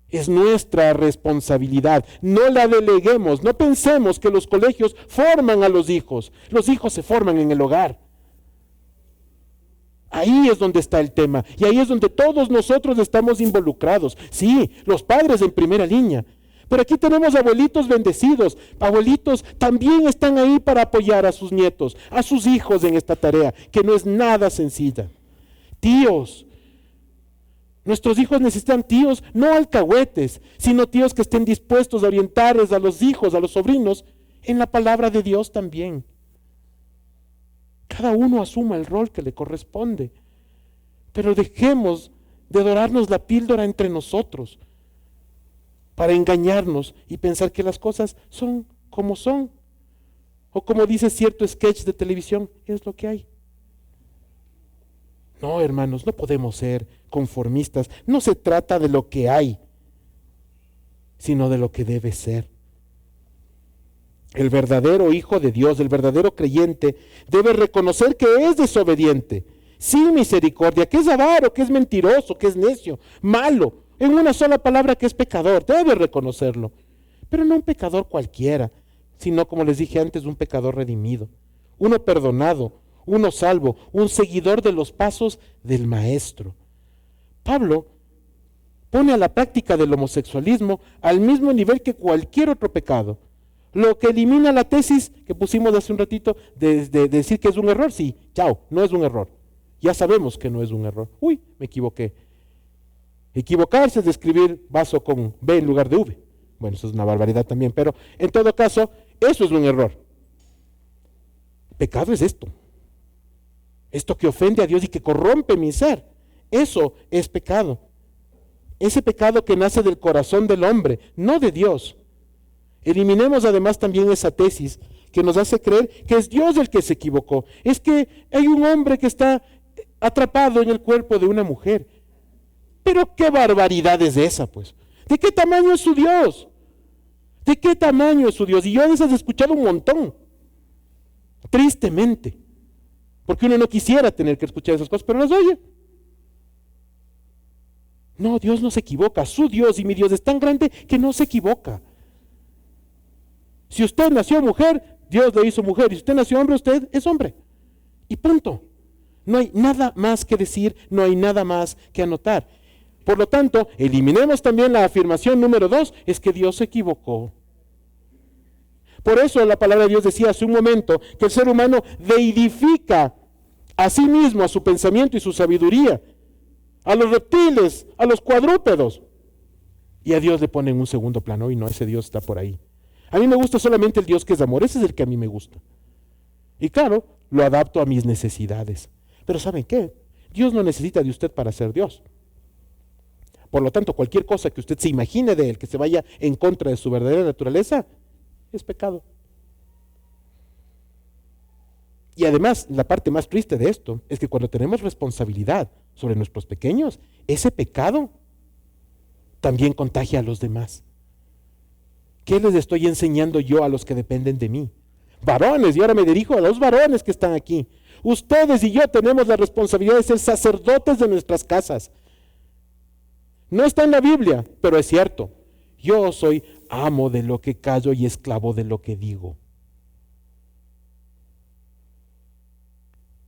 S1: Es nuestra responsabilidad, no la deleguemos, no pensemos que los colegios forman a los hijos se forman en el hogar. Ahí es donde está el tema, y ahí es donde todos nosotros estamos involucrados. Sí, los padres en primera línea, pero aquí tenemos abuelitos bendecidos. Abuelitos también están ahí para apoyar a sus nietos, a sus hijos en esta tarea, que no es nada sencilla. Tíos, nuestros hijos necesitan tíos, no alcahuetes, sino tíos que estén dispuestos a orientarles a los hijos, a los sobrinos, en la palabra de Dios también. Cada uno asuma el rol que le corresponde, pero dejemos de dorarnos la píldora entre nosotros para engañarnos y pensar que las cosas son como son, o como dice cierto sketch de televisión, es lo que hay. No, hermanos, no podemos ser conformistas. No se trata de lo que hay, sino de lo que debe ser. El verdadero hijo de Dios, el verdadero creyente, debe reconocer que es desobediente, sin misericordia, que es avaro, que es mentiroso, que es necio, malo, en una sola palabra, que es pecador. Debe reconocerlo, pero no un pecador cualquiera, sino, como les dije antes, un pecador redimido, uno perdonado, uno salvo, un seguidor de los pasos del Maestro. Pablo pone a la práctica del homosexualismo al mismo nivel que cualquier otro pecado, lo que elimina la tesis que pusimos hace un ratito de decir que es un error. Sí, chao, no es un error. Ya sabemos que no es un error. Uy, me equivoqué. Equivocarse es de escribir vaso con B en lugar de V. Bueno, eso es una barbaridad también, pero en todo caso, eso es un error. Pecado es esto. Esto que ofende a Dios y que corrompe mi ser. Eso es pecado. Ese pecado que nace del corazón del hombre, no de Dios. Eliminemos además también esa tesis que nos hace creer que es Dios el que se equivocó. Es que hay un hombre que está atrapado en el cuerpo de una mujer. Pero qué barbaridad es esa, pues. ¿De qué tamaño es su Dios? ¿De qué tamaño es su Dios? Y yo de esas he escuchado un montón. Tristemente. Porque uno no quisiera tener que escuchar esas cosas, pero las oye. No, Dios no se equivoca. Su Dios y mi Dios es tan grande que no se equivoca. Si usted nació mujer, Dios le hizo mujer. Y si usted nació hombre, usted es hombre. Y punto. No hay nada más que decir, no hay nada más que anotar. Por lo tanto, eliminemos también la afirmación número 2, es que Dios se equivocó. Por eso la palabra de Dios decía hace un momento que el ser humano deidifica a sí mismo, a su pensamiento y su sabiduría, a los reptiles, a los cuadrúpedos. Y a Dios le pone en un segundo plano, y no, ese Dios está por ahí. A mí me gusta solamente el Dios que es amor, ese es el que a mí me gusta. Y claro, lo adapto a mis necesidades. Pero ¿saben qué? Dios no necesita de usted para ser Dios. Por lo tanto, cualquier cosa que usted se imagine de Él, que se vaya en contra de su verdadera naturaleza, es pecado. Y además, la parte más triste de esto es que cuando tenemos responsabilidad sobre nuestros pequeños, ese pecado también contagia a los demás. ¿Qué les estoy enseñando yo a los que dependen de mí? Varones, y ahora me dirijo a los varones que están aquí. Ustedes y yo tenemos la responsabilidad de ser sacerdotes de nuestras casas. No está en la Biblia, pero es cierto. Yo soy amo de lo que callo y esclavo de lo que digo.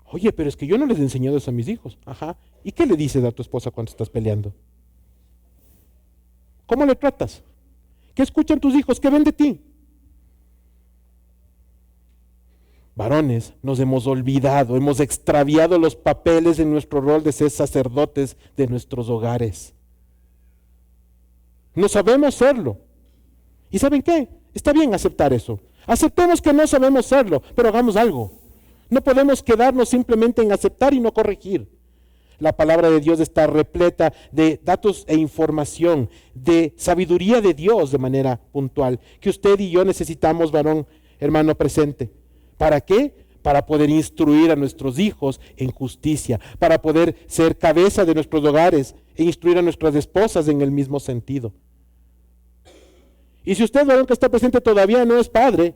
S1: Oye, pero es que yo no les he enseñado eso a mis hijos. Ajá. ¿Y qué le dices a tu esposa cuando estás peleando? ¿Cómo le tratas? ¿Qué escuchan tus hijos? ¿Qué ven de ti? Varones, nos hemos olvidado, hemos extraviado los papeles en nuestro rol de ser sacerdotes de nuestros hogares. No sabemos serlo. ¿Y saben qué? Está bien aceptar eso. Aceptemos que no sabemos serlo, pero hagamos algo. No podemos quedarnos simplemente en aceptar y no corregir. La palabra de Dios está repleta de datos e información, de sabiduría de Dios de manera puntual, que usted y yo necesitamos, varón, hermano presente. ¿Para qué? Para poder instruir a nuestros hijos en justicia, para poder ser cabeza de nuestros hogares e instruir a nuestras esposas en el mismo sentido. Y si usted, varón que está presente, todavía no es padre,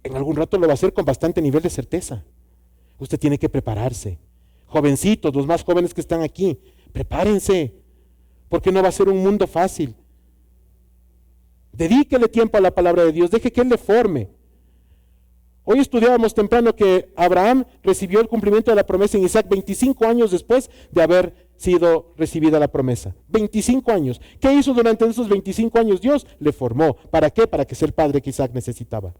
S1: en algún rato lo va a hacer con bastante nivel de certeza. Usted tiene que prepararse. Jovencitos, los más jóvenes que están aquí, prepárense, porque no va a ser un mundo fácil. Dedíquele tiempo a la palabra de Dios, deje que Él le forme. Hoy estudiábamos temprano que Abraham recibió el cumplimiento de la promesa en Isaac 25 años después de haber sido recibida la promesa. 25 años. ¿Qué hizo durante esos 25 años? Dios le formó. ¿Para qué? Para que sea el padre que Isaac necesitaba.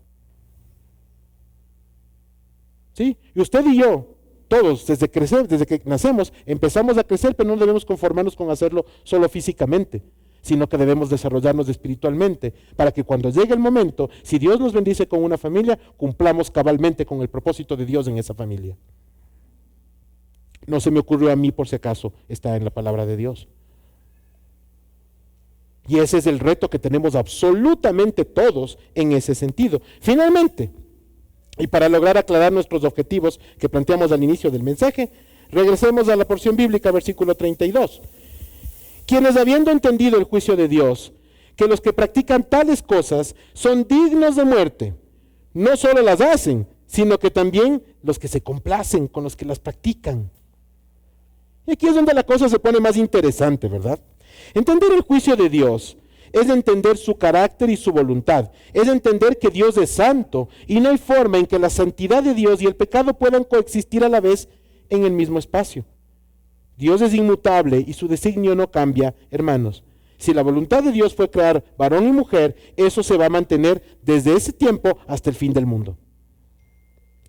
S1: ¿Sí? Y usted y yo, todos, desde que nacemos, empezamos a crecer, pero no debemos conformarnos con hacerlo solo físicamente, sino que debemos desarrollarnos espiritualmente, para que cuando llegue el momento, si Dios nos bendice con una familia, cumplamos cabalmente con el propósito de Dios en esa familia. No se me ocurrió a mí, por si acaso, está en la palabra de Dios. Y ese es el reto que tenemos absolutamente todos en ese sentido. Finalmente, y para lograr aclarar nuestros objetivos que planteamos al inicio del mensaje, regresemos a la porción bíblica, versículo 32. Quienes habiendo entendido el juicio de Dios, que los que practican tales cosas son dignos de muerte, no solo las hacen, sino que también los que se complacen con los que las practican. Y aquí es donde la cosa se pone más interesante, ¿verdad? Entender el juicio de Dios es entender su carácter y su voluntad, es entender que Dios es santo y no hay forma en que la santidad de Dios y el pecado puedan coexistir a la vez en el mismo espacio. Dios es inmutable y su designio no cambia, hermanos. Si la voluntad de Dios fue crear varón y mujer, eso se va a mantener desde ese tiempo hasta el fin del mundo.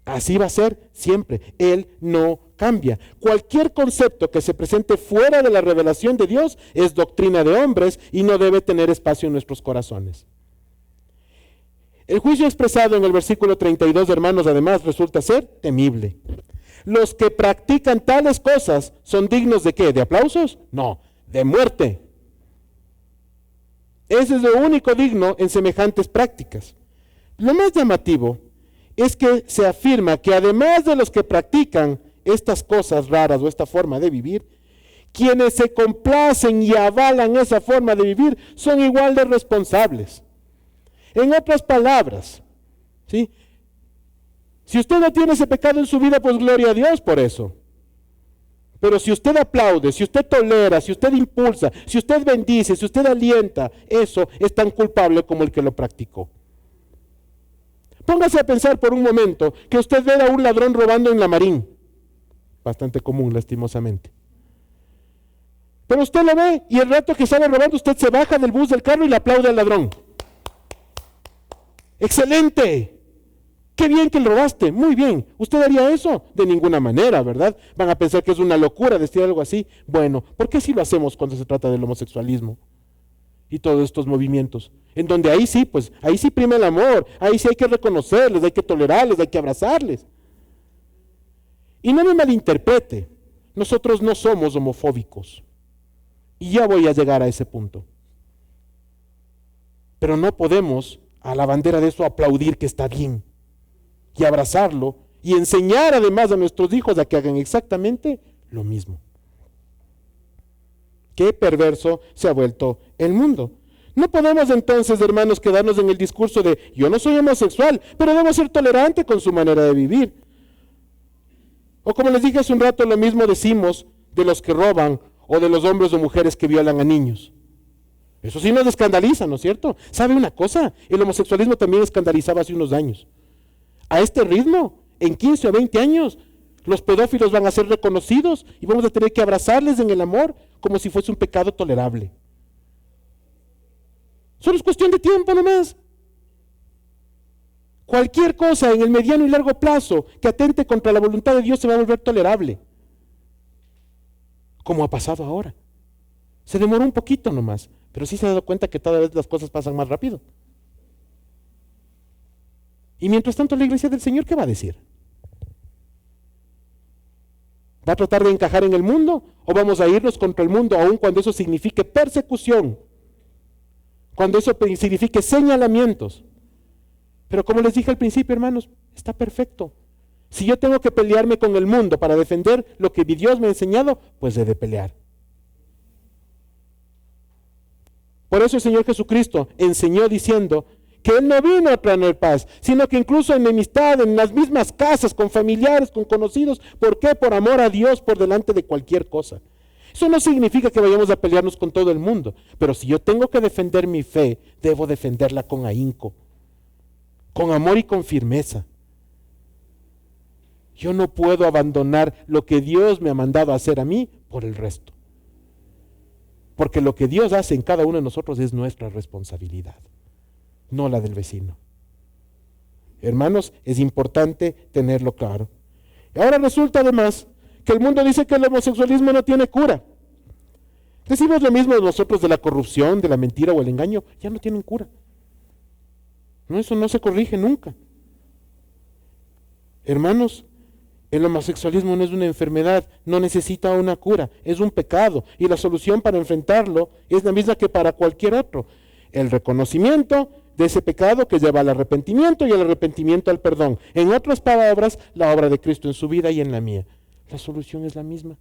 S1: Así va a ser siempre. Él no cambia. Cualquier concepto que se presente fuera de la revelación de Dios es doctrina de hombres y no debe tener espacio en nuestros corazones. El juicio expresado en el versículo 32, hermanos, además resulta ser temible. Los que practican tales cosas son dignos ¿de qué? ¿De aplausos? No, de muerte. Ese es lo único digno en semejantes prácticas. Lo más llamativo es que se afirma que además de los que practican estas cosas raras o esta forma de vivir, quienes se complacen y avalan esa forma de vivir son igual de responsables. En otras palabras, ¿sí? Si usted no tiene ese pecado en su vida, pues gloria a Dios por eso. Pero si usted aplaude, si usted tolera, si usted impulsa, si usted bendice, si usted alienta, eso es tan culpable como el que lo practicó. Póngase a pensar por un momento que usted ve a un ladrón robando en la Marín. Bastante común, lastimosamente. Pero usted lo ve y el rato que sale robando usted se baja del bus del carro y le aplaude al ladrón. ¡Excelente! ¡Qué bien que lo robaste! Muy bien. ¿Usted haría eso? De ninguna manera, ¿verdad? Van a pensar que es una locura decir algo así. Bueno, ¿por qué sí lo hacemos cuando se trata del homosexualismo? Y todos estos movimientos. En donde ahí sí, pues, ahí sí prima el amor. Ahí sí hay que reconocerles, hay que tolerarles, hay que abrazarles. Y no me malinterprete. Nosotros no somos homofóbicos. Y ya voy a llegar a ese punto. Pero no podemos a la bandera de eso aplaudir que está bien. Y abrazarlo y enseñar además a nuestros hijos a que hagan exactamente lo mismo. Qué perverso se ha vuelto el mundo. No podemos entonces, hermanos, quedarnos en el discurso de yo no soy homosexual, pero debo ser tolerante con su manera de vivir. O como les dije hace un rato, lo mismo decimos de los que roban o de los hombres o mujeres que violan a niños. Eso sí nos escandaliza, ¿no es cierto? ¿Sabe una cosa? El homosexualismo también escandalizaba hace unos años. A este ritmo, en 15 o 20 años, los pedófilos van a ser reconocidos y vamos a tener que abrazarles en el amor como si fuese un pecado tolerable. Solo es cuestión de tiempo nomás. Cualquier cosa en el mediano y largo plazo que atente contra la voluntad de Dios se va a volver tolerable. Como ha pasado ahora. Se demoró un poquito nomás, pero sí se ha dado cuenta que cada vez las cosas pasan más rápido. Y mientras tanto la iglesia del Señor, ¿qué va a decir? ¿Va a tratar de encajar en el mundo o vamos a irnos contra el mundo aun cuando eso signifique persecución? Cuando eso signifique señalamientos. Pero como les dije al principio, hermanos, está perfecto. Si yo tengo que pelearme con el mundo para defender lo que mi Dios me ha enseñado, pues he de pelear. Por eso el Señor Jesucristo enseñó diciendo que Él no vino a traer paz, sino que incluso enemistad en las mismas casas, con familiares, con conocidos. ¿Por qué? Por amor a Dios por delante de cualquier cosa. Eso no significa que vayamos a pelearnos con todo el mundo, pero si yo tengo que defender mi fe, debo defenderla con ahínco, con amor y con firmeza. Yo no puedo abandonar lo que Dios me ha mandado a hacer a mí por el resto. Porque lo que Dios hace en cada uno de nosotros es nuestra responsabilidad, no la del vecino. Hermanos, es importante tenerlo claro. Y ahora resulta además que el mundo dice que el homosexualismo no tiene cura. Decimos lo mismo de nosotros de la corrupción, de la mentira o el engaño, ya no tienen cura. No, eso no se corrige nunca. Hermanos, el homosexualismo no es una enfermedad, no necesita una cura, es un pecado y la solución para enfrentarlo es la misma que para cualquier otro. El reconocimiento de ese pecado que lleva al arrepentimiento y el arrepentimiento al perdón. En otras palabras, la obra de Cristo en su vida y en la mía. La solución es la misma.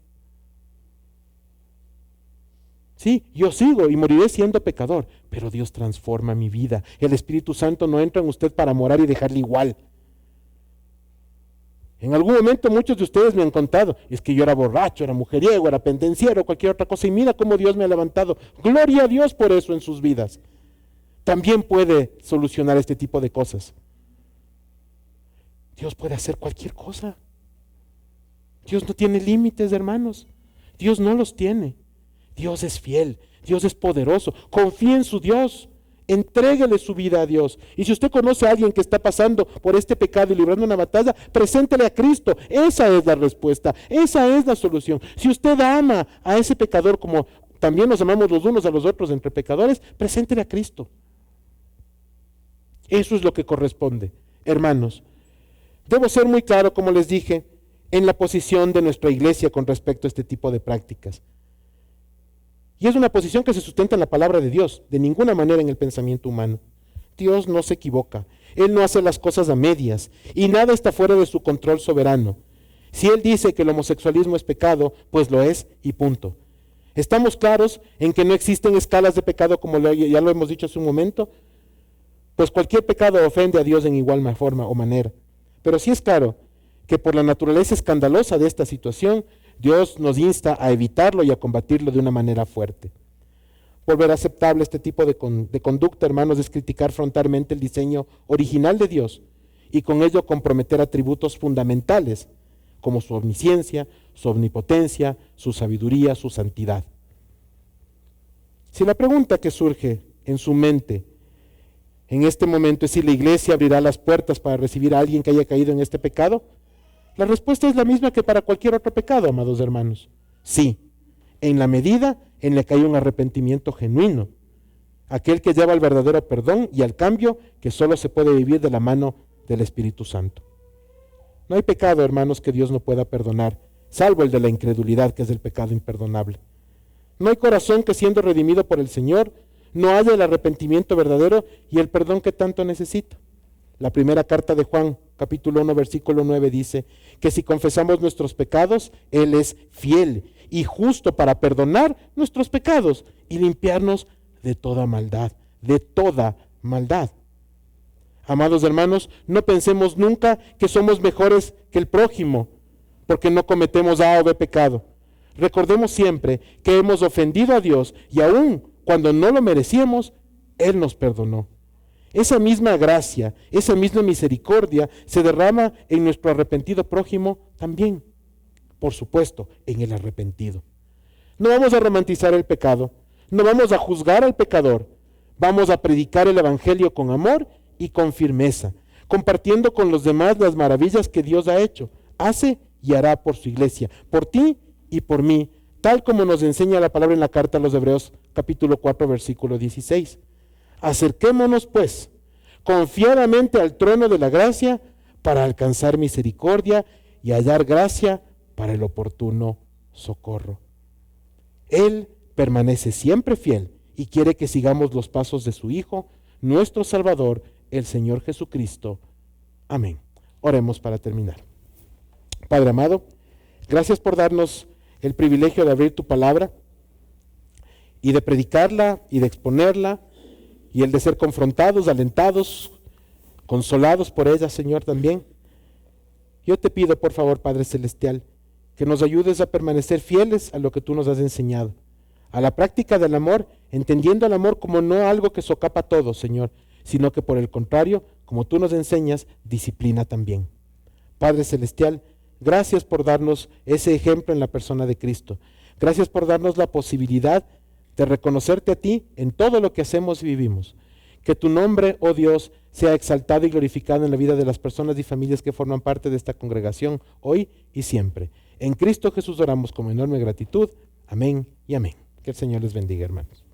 S1: Sí, yo sigo y moriré siendo pecador, pero Dios transforma mi vida. El Espíritu Santo no entra en usted para morar y dejarle igual. En algún momento muchos de ustedes me han contado, es que yo era borracho, era mujeriego, era pendenciero, cualquier otra cosa, y mira cómo Dios me ha levantado. Gloria a Dios por eso en sus vidas. También puede solucionar este tipo de cosas. Dios puede hacer cualquier cosa. Dios no tiene límites, hermanos. Dios no los tiene. Dios es fiel, Dios es poderoso. Confíe en su Dios. Entréguele su vida a Dios. Y si usted conoce a alguien que está pasando por este pecado y librando una batalla, preséntele a Cristo. Esa es la respuesta, esa es la solución. Si usted ama a ese pecador como también nos amamos los unos a los otros entre pecadores, preséntele a Cristo. Eso es lo que corresponde. Hermanos, debo ser muy claro, como les dije, en la posición de nuestra iglesia con respecto a este tipo de prácticas. Y es una posición que se sustenta en la palabra de Dios, de ninguna manera en el pensamiento humano. Dios no se equivoca, Él no hace las cosas a medias y nada está fuera de su control soberano. Si Él dice que el homosexualismo es pecado, pues lo es y punto. ¿Estamos claros en que no existen escalas de pecado como ya lo hemos dicho hace un momento? Pues cualquier pecado ofende a Dios en igual forma o manera. Pero sí es claro que por la naturaleza escandalosa de esta situación, Dios nos insta a evitarlo y a combatirlo de una manera fuerte. Volver aceptable este tipo de conducta, hermanos, es criticar frontalmente el diseño original de Dios y con ello comprometer atributos fundamentales como su omnisciencia, su omnipotencia, su sabiduría, su santidad. Si la pregunta que surge en su mente en este momento es si la iglesia abrirá las puertas para recibir a alguien que haya caído en este pecado. La respuesta es la misma que para cualquier otro pecado, amados hermanos. Sí, en la medida en la que hay un arrepentimiento genuino, aquel que lleva al verdadero perdón y al cambio que solo se puede vivir de la mano del Espíritu Santo. No hay pecado, hermanos, que Dios no pueda perdonar, salvo el de la incredulidad, que es el pecado imperdonable. No hay corazón que, siendo redimido por el Señor, no haya el arrepentimiento verdadero y el perdón que tanto necesita. La primera carta de Juan, capítulo 1, versículo 9, dice que si confesamos nuestros pecados, Él es fiel y justo para perdonar nuestros pecados y limpiarnos de toda maldad, de toda maldad. Amados hermanos, no pensemos nunca que somos mejores que el prójimo porque no cometemos A o B pecado. Recordemos siempre que hemos ofendido a Dios y aún cuando no lo merecíamos, Él nos perdonó. Esa misma gracia, esa misma misericordia se derrama en nuestro arrepentido prójimo también. Por supuesto, en el arrepentido. No vamos a romantizar el pecado, no vamos a juzgar al pecador, vamos a predicar el evangelio con amor y con firmeza, compartiendo con los demás las maravillas que Dios ha hecho, hace y hará por su iglesia, por ti y por mí, tal como nos enseña la palabra en la carta a los Hebreos, capítulo 4, versículo 16. Acerquémonos, pues, confiadamente al trono de la gracia para alcanzar misericordia y hallar gracia para el oportuno socorro. Él permanece siempre fiel y quiere que sigamos los pasos de su Hijo, nuestro Salvador, el Señor Jesucristo. Amén. Oremos para terminar. Padre amado, gracias por darnos el privilegio de abrir tu palabra y de predicarla y de exponerla, y el de ser confrontados, alentados, consolados por ella, Señor, también. Yo te pido, por favor, Padre Celestial, que nos ayudes a permanecer fieles a lo que tú nos has enseñado, a la práctica del amor, entendiendo el amor como no algo que socapa todo, Señor, sino que por el contrario, como tú nos enseñas, disciplina también. Padre Celestial, gracias por darnos ese ejemplo en la persona de Cristo. Gracias por darnos la posibilidad de reconocerte a ti en todo lo que hacemos y vivimos. Que tu nombre, oh Dios, sea exaltado y glorificado en la vida de las personas y familias que forman parte de esta congregación, hoy y siempre. En Cristo Jesús oramos con enorme gratitud. Amén y amén. Que el Señor les bendiga, hermanos.